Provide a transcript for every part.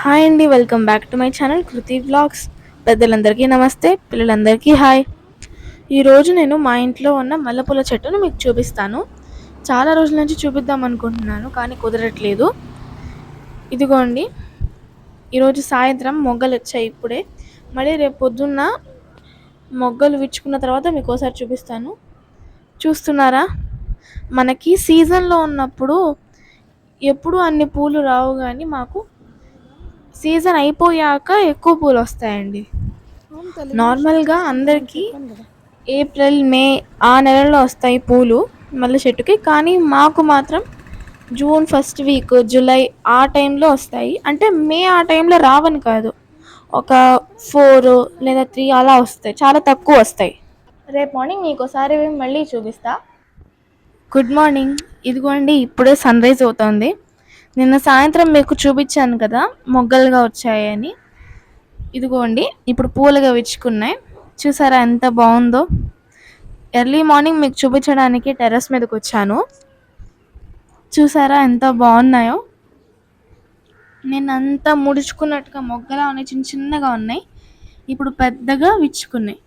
Hi అండి. Welcome back to my channel Kriti vlogs. పెద్దలందరికీ నమస్తే, పిల్లలందరికీ హాయ్. ఈరోజు నేను మా ఇంట్లో ఉన్న మల్లెపూల చెట్టును మీకు చూపిస్తాను. చాలా రోజుల నుంచి చూపిద్దాం అనుకుంటున్నాను కానీ కుదరట్లేదు. ఇదిగోండి, ఈరోజు సాయంత్రం మొగ్గలు వచ్చాయి ఇప్పుడే. మళ్ళీ రేపు పొద్దున్న మొగ్గలు విచ్చుకున్న తర్వాత మీకు ఒకసారి చూపిస్తాను. చూస్తున్నారా, మనకి సీజన్లో ఉన్నప్పుడు ఎప్పుడు అన్ని పూలు రావు, కానీ మాకు సీజన్ అయిపోయాక ఎక్కువ పూలు వస్తాయండి. నార్మల్గా అందరికీ ఏప్రిల్ మే ఆ నెలలో వస్తాయి పూలు మల్లె చెట్టుకి, కానీ మాకు మాత్రం జూన్ ఫస్ట్ వీక్ జూలై ఆ టైంలో వస్తాయి. అంటే మే ఆ టైంలో రావని కాదు, ఒక 4 లేదా 3 అలా వస్తాయి, చాలా తక్కువ వస్తాయి. రేపు మార్నింగ్ మీకు ఒకసారి మళ్ళీ చూపిస్తా. Good morning. ఇదిగోండి, ఇప్పుడే సన్ రైజ్ అవుతుంది. నిన్న సాయంత్రం మీకు చూపించాను కదా మొగ్గలుగా వచ్చాయని. ఇదిగోండి, ఇప్పుడు పూలుగా విచ్చుకున్నాయి. చూసారా ఎంత బాగుందో. ఎర్లీ మార్నింగ్ మీకు చూపించడానికి టెర్రస్ మీదకి వచ్చాను. చూసారా ఎంత బాగున్నాయో. నేనంతా ముడుచుకున్నట్టుగా మొగ్గలా ఉన్నాయి, చిన్న చిన్నగా ఉన్నాయి, ఇప్పుడు పెద్దగా విచ్చుకున్నాయి.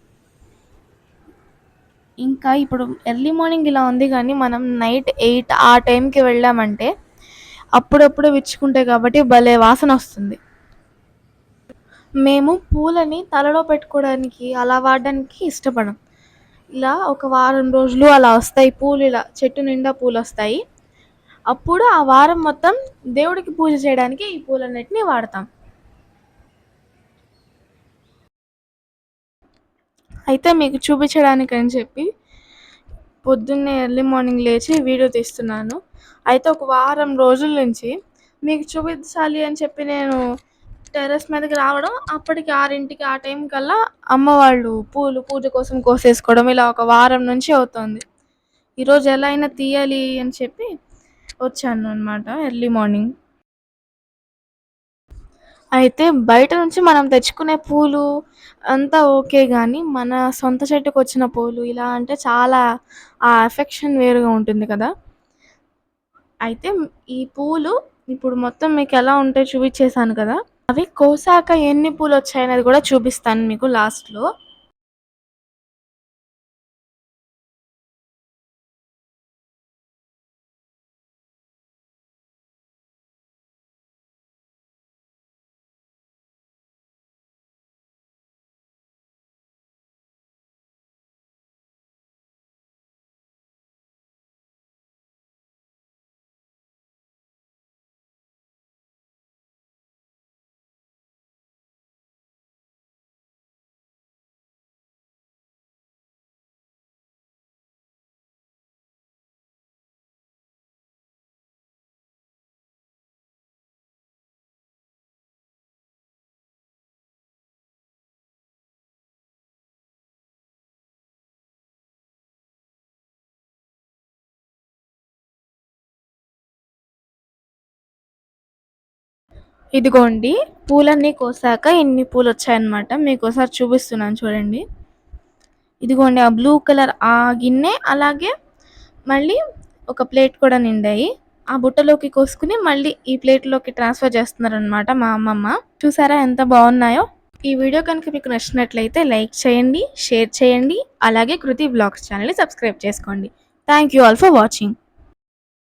ఇంకా ఇప్పుడు ఎర్లీ మార్నింగ్ ఇలా ఉంది, కానీ మనం నైట్ 8 ఆ టైంకి వెళ్ళామంటే అప్పుడప్పుడు విచ్చుకుంటాయి కాబట్టి భలే వాసన వస్తుంది. మేము పూలని తలలో పెట్టుకోవడానికి అలా వాడడానికి ఇష్టపడం. ఇలా ఒక వారం రోజులు అలా వస్తాయి పూలు, ఇలా చెట్టు నిండా పూలు వస్తాయి. అప్పుడు ఆ వారం మొత్తం దేవుడికి పూజ చేయడానికి ఈ పూలన్నిటిని వాడతాం. అయితే మీకు చూపించడానికి అని చెప్పి పొద్దున్నే ఎర్లీ మార్నింగ్ లేచి వీడియో తీస్తున్నాను. అయితే ఒక వారం రోజుల నుంచి మీకు చూపించాలి అని చెప్పి నేను టెర్రస్ మీదకి రావడం, అప్పటికి 6ంటికి ఆ టైం కల్లా అమ్మ వాళ్ళు పూలు పూజ కోసం కోసేసుకోవడం, ఇలా ఒక వారం నుంచి అవుతుంది. ఈరోజు ఎలా అయినా తీయాలి అని చెప్పి వచ్చాను అనమాట ఎర్లీ మార్నింగ్. అయితే బయట నుంచి మనం తెచ్చుకునే పూలు అంతా ఓకే, కానీ మన సొంత చెట్టుకు వచ్చిన పూలు ఇలా అంటే చాలా ఆ ఎఫెక్షన్ వేరుగా ఉంటుంది కదా. అయితే ఈ పూలు ఇప్పుడు మొత్తం మీకు ఎలా ఉంటాయో చూపించేశాను కదా. అవి కోసాక ఎన్ని పూలు వచ్చాయనేది కూడా చూపిస్తాను మీకు లాస్ట్లో. ఇదిగోండి, పూలన్నీ కోసాక ఎన్ని పూలు వచ్చాయన్నమాట. మీకు ఒకసారి చూపిస్తున్నాను చూడండి. ఇదిగోండి, ఆ బ్లూ కలర్ ఆ గిన్నె, అలాగే మళ్ళీ ఒక ప్లేట్ కూడా నిండాయి. ఆ బుట్టలోకి కోసుకుని మళ్ళీ ఈ ప్లేట్లోకి ట్రాన్స్ఫర్ చేస్తున్నారనమాట మా అమ్మమ్మ. చూసారా ఎంత బాగున్నాయో. ఈ వీడియో కనుక మీకు నచ్చినట్లయితే లైక్ చేయండి, షేర్ చేయండి, అలాగే కృతి వ్లాగ్స్ ఛానల్ని సబ్స్క్రైబ్ చేసుకోండి. Thank you all for watching.